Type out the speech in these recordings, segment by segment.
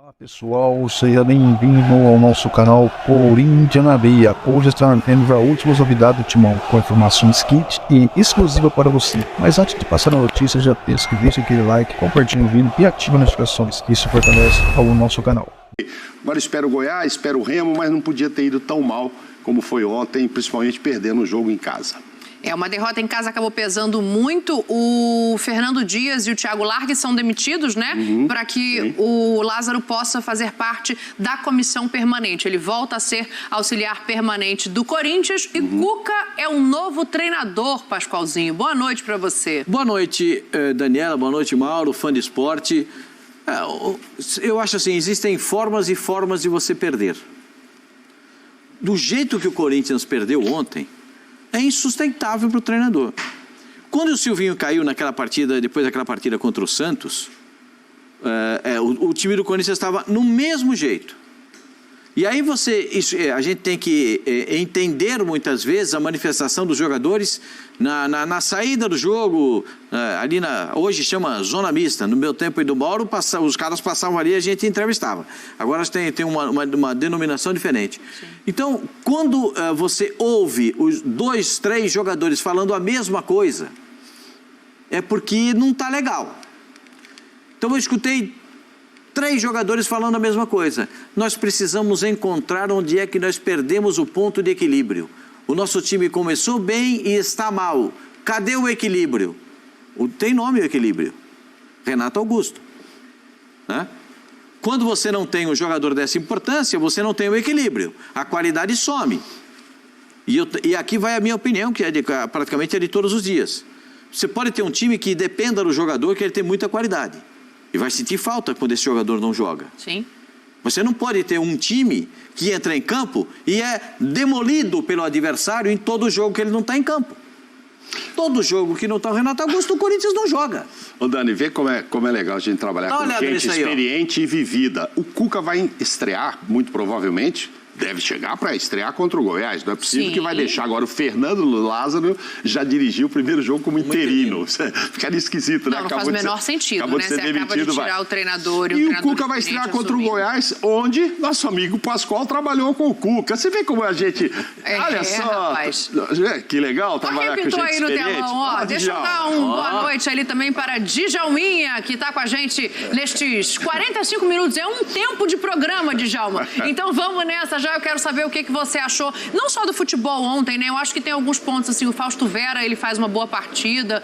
Olá pessoal, seja bem-vindo ao nosso canal Corinthians na Veia. Hoje estaremos tendo as últimas novidades do Timão, com informações kit e exclusiva para você. Mas antes de passar a notícia, já peço que deixe aquele like, compartilhe o vídeo e ative as notificações. Isso fortalece ao nosso canal. Agora espero o Goiás, espero o Remo, mas não podia ter ido tão mal como foi ontem, principalmente perdendo o jogo em casa. Uma derrota em casa acabou pesando muito. O Fernando Dias e o Thiago Largue são demitidos, né? Para que o Lázaro possa fazer parte da comissão permanente. Ele volta a ser auxiliar permanente do Corinthians e Cuca é um novo treinador, Pascoalzinho. Boa noite para você. Boa noite, Daniela. Boa noite, Mauro, fã de esporte. Eu acho assim, existem formas e formas de você perder. Do jeito que o Corinthians perdeu ontem, é insustentável para o treinador. Quando o Silvinho caiu naquela partida, depois daquela partida contra o Santos, o time do Corinthians estava no mesmo jeito. E aí a gente tem que entender muitas vezes a manifestação dos jogadores na saída do jogo, ali hoje chama zona mista. No meu tempo e do Mauro, os caras passavam ali e a gente entrevistava. Agora tem uma denominação diferente. Sim. Então, quando você ouve os 2, 3 jogadores falando a mesma coisa, é porque não está legal. Então eu escutei 3 jogadores falando a mesma coisa. Nós precisamos encontrar onde é que nós perdemos o ponto de equilíbrio. O nosso time começou bem e está mal. Cadê o equilíbrio? Tem nome o equilíbrio. Renato Augusto. Né? Quando você não tem um jogador dessa importância, você não tem o equilíbrio. A qualidade some. E aqui vai a minha opinião, que praticamente é de todos os dias. Você pode ter um time que dependa do jogador, que ele tem muita qualidade. E vai sentir falta quando esse jogador não joga. Sim. Você não pode ter um time que entra em campo e é demolido pelo adversário em todo jogo que ele não está em campo. Todo jogo que não está o Renato Augusto, o Corinthians não joga. Ô Dani, vê como é legal a gente trabalhar com gente experiente e vivida. O Cuca vai estrear, muito provavelmente, deve chegar para estrear contra o Goiás. Não é possível que vai deixar agora o Fernando Lázaro já dirigiu o primeiro jogo como interino. Ficaria esquisito, né? Não faz o menor sentido, né? Você acaba de tirar o treinador e o Cuca vai estrear contra o Goiás, onde nosso amigo Pascoal trabalhou com o Cuca. Você vê como a gente... Olha só, rapaz. Que legal trabalhar com gente aí no experiente. telão, ó. Deixa eu dar boa noite ali também para Djalminha, que está com a gente nestes 45 minutos. É um tempo de programa, Djalma. Então vamos nessa. Já eu quero saber o que você achou, não só do futebol ontem, né? Eu acho que tem alguns pontos, assim, o Fausto Vera, ele faz uma boa partida,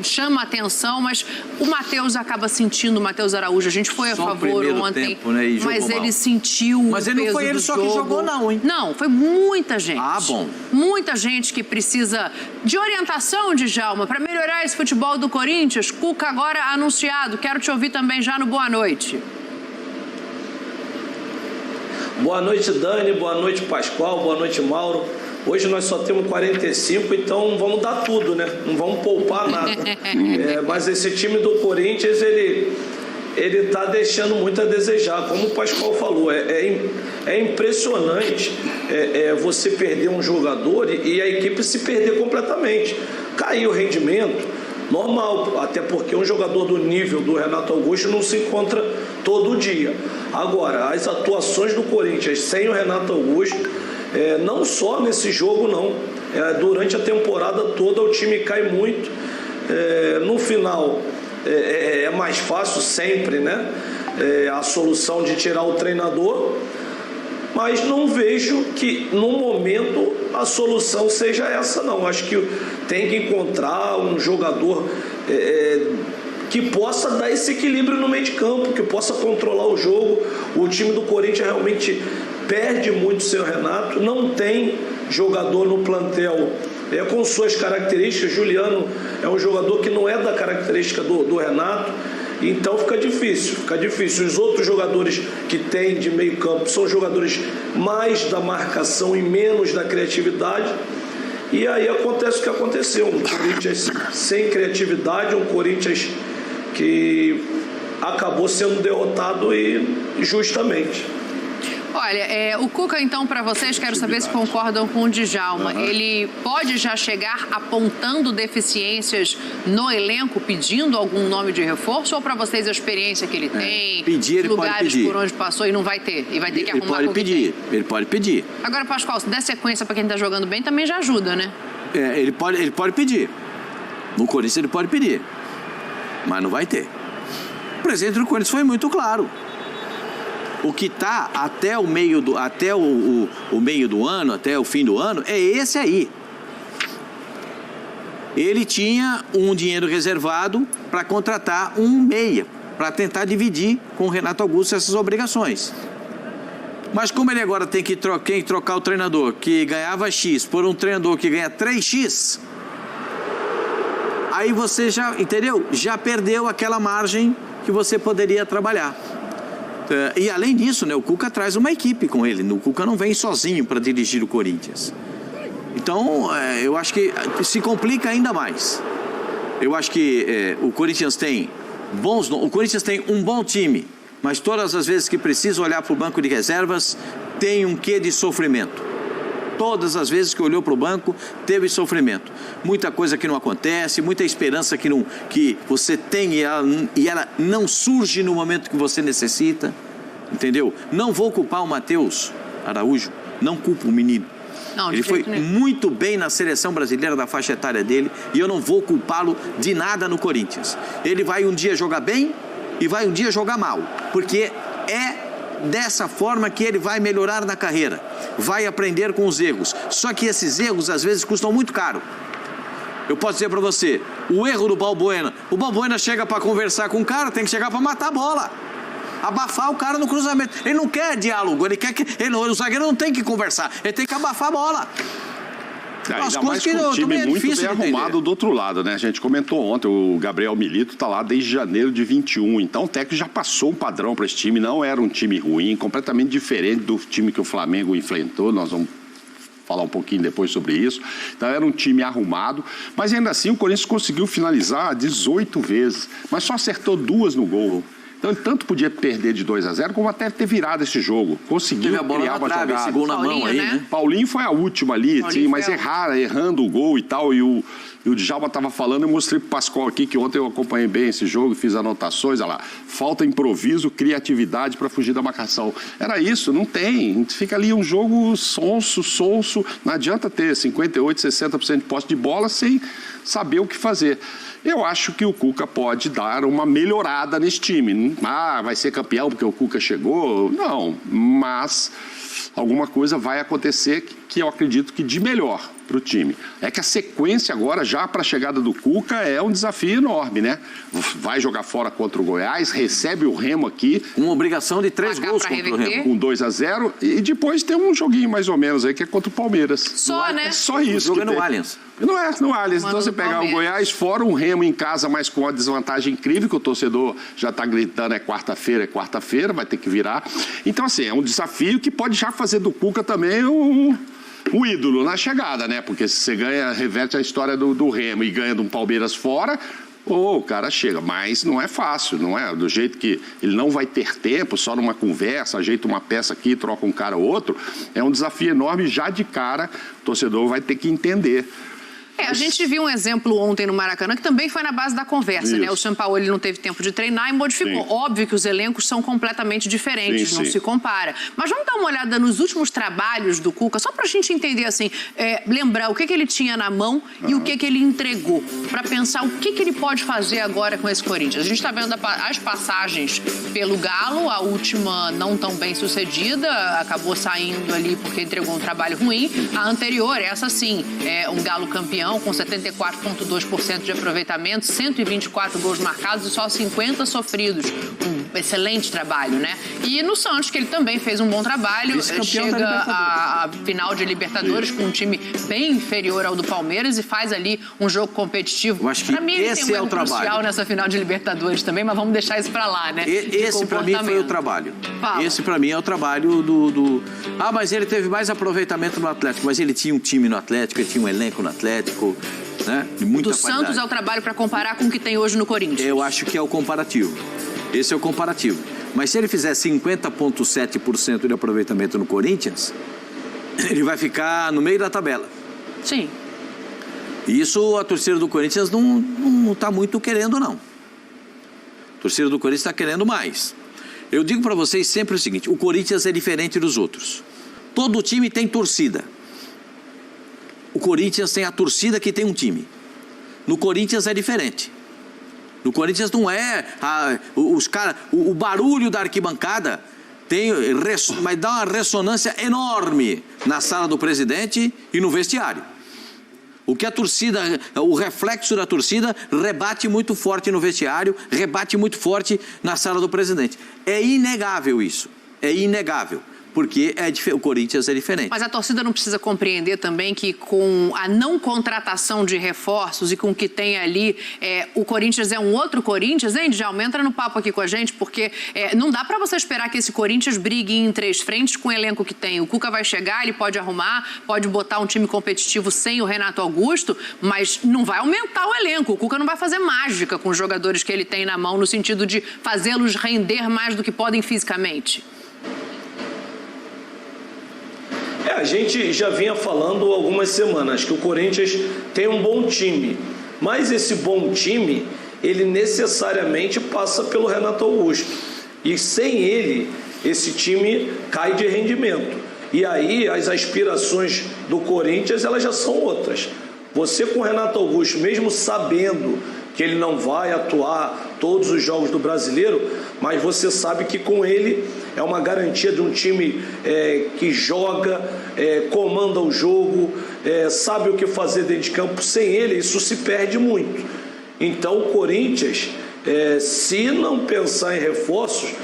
chama a atenção, mas o Matheus acaba sentindo, o Matheus Araújo, a gente foi a favor ontem, tempo, né? Mas ele sentiu o peso do jogo. Mas ele não foi ele só que jogou não, hein? Não, foi muita gente. Ah, bom. Muita gente que precisa de orientação, Djalma, para melhorar esse futebol do Corinthians. Cuca agora anunciado, quero te ouvir também já no Boa Noite. Boa noite, Dani. Boa noite, Pascoal. Boa noite, Mauro. Hoje nós só temos 45, então vamos dar tudo, né? Não vamos poupar nada. Mas esse time do Corinthians, ele tá deixando muito a desejar. Como o Pascoal falou, é impressionante você perder um jogador e a equipe se perder completamente. Cair o rendimento... Normal, até porque um jogador do nível do Renato Augusto não se encontra todo dia. Agora, as atuações do Corinthians sem o Renato Augusto, não só nesse jogo não, durante a temporada toda o time cai muito. No final é mais fácil sempre, né? A solução de tirar o treinador, mas não vejo que no momento a solução seja essa não. Acho que tem que encontrar um jogador que possa dar esse equilíbrio no meio de campo, que possa controlar o jogo. O time do Corinthians realmente perde muito sem o Renato, não tem jogador no plantel com suas características. Juliano é um jogador que não é da característica do Renato. Então fica difícil. Os outros jogadores que tem de meio campo são jogadores mais da marcação e menos da criatividade. E aí acontece o que aconteceu. Um Corinthians sem criatividade, um Corinthians que acabou sendo derrotado e justamente. Olha, o Cuca, então, para vocês, quero saber se concordam com o Djalma. Ele pode já chegar apontando deficiências no elenco, pedindo algum nome de reforço? Ou para vocês a experiência que ele tem, pedir, ele lugares pode pedir. por onde passou e não vai ter? E vai ter que Ele arrumar pode com o que pedir, tem? ele pode pedir. Agora, Pascoal, se der sequência para quem tá jogando bem, também já ajuda, né? Ele pode pedir. No Corinthians ele pode pedir. Mas não vai ter. O presidente do Corinthians foi muito claro. O que está até o meio do ano, até o fim do ano, é esse aí. Ele tinha um dinheiro reservado para contratar um meia, para tentar dividir com o Renato Augusto essas obrigações. Mas como ele agora tem que trocar o treinador que ganhava X por um treinador que ganha 3X, aí você já, entendeu? Já perdeu aquela margem que você poderia trabalhar. E além disso, né, o Cuca traz uma equipe com ele. O Cuca não vem sozinho para dirigir o Corinthians. Então, eu acho que se complica ainda mais. Eu acho que o Corinthians tem um bom time, mas todas as vezes que precisa olhar para o banco de reservas, tem um quê de sofrimento. Todas as vezes que olhou para o banco, teve sofrimento. Muita coisa que não acontece, muita esperança que você tem e ela não surge no momento que você necessita. Entendeu? Não vou culpar o Matheus Araújo, não culpo o menino. Não, ele foi muito bem na seleção brasileira da faixa etária dele e eu não vou culpá-lo de nada no Corinthians. Ele vai um dia jogar bem e vai um dia jogar mal, porque dessa forma que ele vai melhorar na carreira, vai aprender com os erros. Só que esses erros às vezes custam muito caro. Eu posso dizer para você, o erro do Balbuena, o Balbuena chega para conversar com o cara, tem que chegar para matar a bola, abafar o cara no cruzamento. Ele não quer diálogo, ele quer que o zagueiro não tem que conversar, ele tem que abafar a bola. Ainda mais com um time muito bem arrumado do outro lado, né? A gente comentou ontem, o Gabriel Milito está lá desde janeiro de 21, então o técnico já passou um padrão para esse time, não era um time ruim, completamente diferente do time que o Flamengo enfrentou, nós vamos falar um pouquinho depois sobre isso. Então era um time arrumado, mas ainda assim o Corinthians conseguiu finalizar 18 vezes, mas só acertou 2 no gol. Então ele tanto podia perder de 2-0, como até ter virado esse jogo. Conseguiu criar uma jogada. Esse gol na mão aí, né? Paulinho foi a última ali, sim, mas errando o gol e tal. E o Djalma estava falando, eu mostrei pro Pascoal aqui, que ontem eu acompanhei bem esse jogo, fiz anotações, olha lá. Falta improviso, criatividade para fugir da marcação. Era isso, não tem. Fica ali um jogo sonso. Não adianta ter 58%, 60% de posse de bola sem saber o que fazer. Eu acho que o Cuca pode dar uma melhorada nesse time. Vai ser campeão porque o Cuca chegou? Não, mas alguma coisa vai acontecer que eu acredito que de melhor para o time. É que a sequência agora, já para a chegada do Cuca, é um desafio enorme, né? Vai jogar fora contra o Goiás, recebe o Remo aqui. Uma obrigação de 3 gols contra o Remo. Com 2-0. E depois tem um joguinho mais ou menos aí, que é contra o Palmeiras. Só, né? É só isso. O jogo é no Allianz. Não é no Allianz. Então você pegar o Goiás fora, um Remo em casa, mas com uma desvantagem incrível, que o torcedor já está gritando, é quarta-feira, vai ter que virar. Então, assim, é um desafio que pode já fazer do Cuca também um ídolo na chegada, né? Porque se você reverte a história do Remo e ganha de um Palmeiras fora, o cara chega. Mas não é fácil, não é? Do jeito que ele não vai ter tempo, só numa conversa, ajeita uma peça aqui, troca um cara ou outro, é um desafio enorme. Já de cara, o torcedor vai ter que entender. A gente viu um exemplo ontem no Maracanã que também foi na base da conversa, né? O Sampaoli não teve tempo de treinar e modificou. Sim. Óbvio que os elencos são completamente diferentes, não se compara. Mas vamos dar uma olhada nos últimos trabalhos do Cuca, só pra gente entender, assim, lembrar o que ele tinha na mão e o que ele entregou, pra pensar o que ele pode fazer agora com esse Corinthians. A gente tá vendo as passagens pelo Galo, a última não tão bem sucedida, acabou saindo ali porque entregou um trabalho ruim. A anterior, essa sim, é um Galo campeão, com 74,2% de aproveitamento, 124 gols marcados e só 50 sofridos. Um excelente trabalho, né? E no Santos, que ele também fez um bom trabalho, chega à final de Libertadores com um time bem inferior ao do Palmeiras e faz ali um jogo competitivo. Eu acho que esse é o trabalho. Crucial nessa final de Libertadores também, mas vamos deixar isso pra lá, né? Esse pra mim foi o trabalho. Esse pra mim é o trabalho do... mas ele teve mais aproveitamento no Atlético, mas ele tinha um time no Atlético, ele tinha um elenco no Atlético, né? De muita do qualidade. Santos é o trabalho para comparar com o que tem hoje no Corinthians. Eu acho que é o comparativo. Esse é o comparativo. Mas se ele fizer 50,7% de aproveitamento no Corinthians, ele vai ficar no meio da tabela. Sim. Isso a torcida do Corinthians não está muito querendo, não. A torcida do Corinthians está querendo mais. Eu digo para vocês sempre o seguinte, o Corinthians é diferente dos outros. Todo time tem torcida. O Corinthians tem a torcida que tem um time. No Corinthians é diferente. No Corinthians não é o barulho da arquibancada vai dar uma ressonância enorme na sala do presidente e no vestiário. O que a torcida, o reflexo da torcida rebate muito forte no vestiário, rebate muito forte na sala do presidente. É inegável isso, é inegável. Porque o Corinthians é diferente. Mas a torcida não precisa compreender também que com a não contratação de reforços e com o que tem ali, o Corinthians é um outro Corinthians, hein, Djalma? Entra no papo aqui com a gente, porque não dá pra você esperar que esse Corinthians brigue em 3 frentes com o elenco que tem. O Cuca vai chegar, ele pode arrumar, pode botar um time competitivo sem o Renato Augusto, mas não vai aumentar o elenco. O Cuca não vai fazer mágica com os jogadores que ele tem na mão, no sentido de fazê-los render mais do que podem fisicamente. A gente já vinha falando algumas semanas que o Corinthians tem um bom time, mas esse bom time, ele necessariamente passa pelo Renato Augusto. E sem ele, esse time cai de rendimento. E aí as aspirações do Corinthians, elas já são outras. Você com o Renato Augusto, mesmo sabendo que ele não vai atuar todos os jogos do Brasileiro, mas você sabe que com ele é uma garantia de um time que joga, comanda o jogo, sabe o que fazer dentro de campo. Sem ele, isso se perde muito. Então o Corinthians, se não pensar em reforços,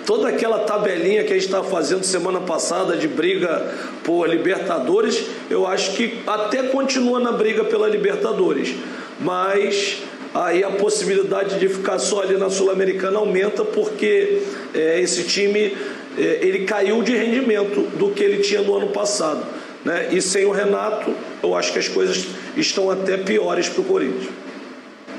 toda aquela tabelinha que a gente estava fazendo semana passada de briga por Libertadores, eu acho que até continua na briga pela Libertadores. Mas aí a possibilidade de ficar só ali na Sul-Americana aumenta, porque esse time ele caiu de rendimento do que ele tinha no ano passado, né? E sem o Renato, eu acho que as coisas estão até piores para o Corinthians.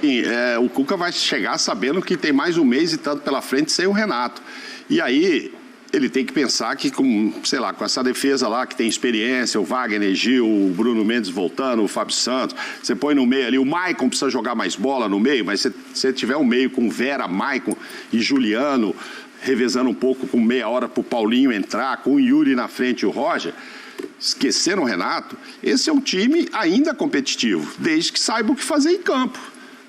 E, o Cuca vai chegar sabendo que tem mais um mês e tanto pela frente sem o Renato. E aí ele tem que pensar que com essa defesa lá que tem experiência, o Wagner, Gil, o Bruno Mendes voltando, o Fábio Santos, você põe no meio ali, o Maicon precisa jogar mais bola no meio, mas se você tiver um meio com Vera, Maicon e Juliano, revezando um pouco com meia hora para o Paulinho entrar, com o Yuri na frente e o Roger, esquecendo o Renato, esse é um time ainda competitivo, desde que saiba o que fazer em campo.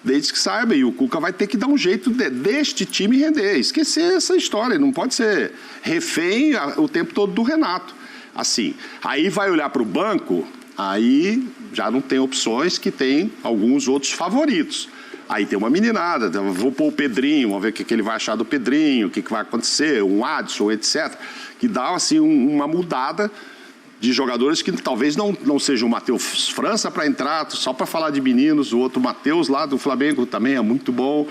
Desde que saiba, e o Cuca vai ter que dar um jeito deste time render, esquecer essa história, não pode ser refém o tempo todo do Renato. Assim, aí vai olhar para o banco, aí já não tem opções, que tem alguns outros favoritos. Aí tem uma meninada, vou pôr o Pedrinho, vamos ver o que ele vai achar do Pedrinho, o que vai acontecer, um Adson, etc. Que dá assim uma mudada de jogadores que talvez não seja o Matheus França para entrar, só para falar de meninos, o outro Matheus lá do Flamengo também é muito bom,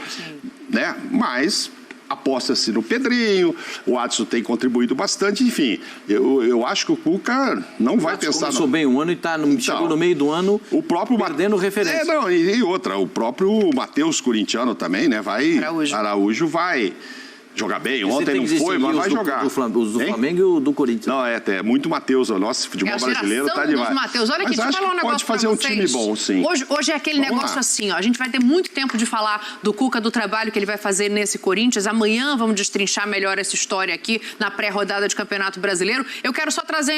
né? Mas aposta-se no Pedrinho, o Adson tem contribuído bastante, enfim, eu acho que o Cuca não vai pensar... Começou bem um ano e chegou no meio do ano o próprio perdendo referência. E outra, o próprio Matheus corintiano também, né? Araújo vai jogar bem, ontem não foi, mas vai jogar. Os do Flamengo e o do Corinthians. Não, é muito Matheus, o nosso futebol brasileiro tá demais. Mateus. Olha aqui, mas deixa eu falar um negócio pode fazer um time bom, sim. Hoje é aquele negócio assim, ó, a gente vai ter muito tempo de falar do Cuca, do trabalho que ele vai fazer nesse Corinthians. Amanhã vamos destrinchar melhor essa história aqui na pré-rodada de Campeonato Brasileiro. Eu quero só trazer